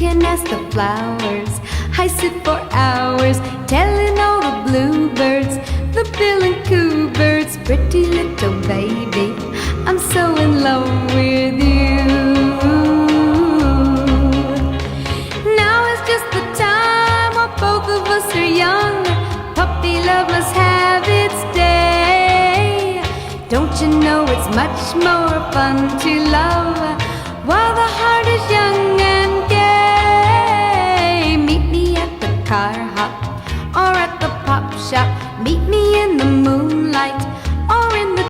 can ask the flowers. I sit for hours telling all the bluebirds, the bill and coo birds, pretty little baby, I'm so in love with you. Now is just the time while both of us are young. Puppy love must have its day. Don't you know it's much more fun to love while the heart is young and gay? Meet me at the car hop or at the pop shop. Meet me in the moonlight or in the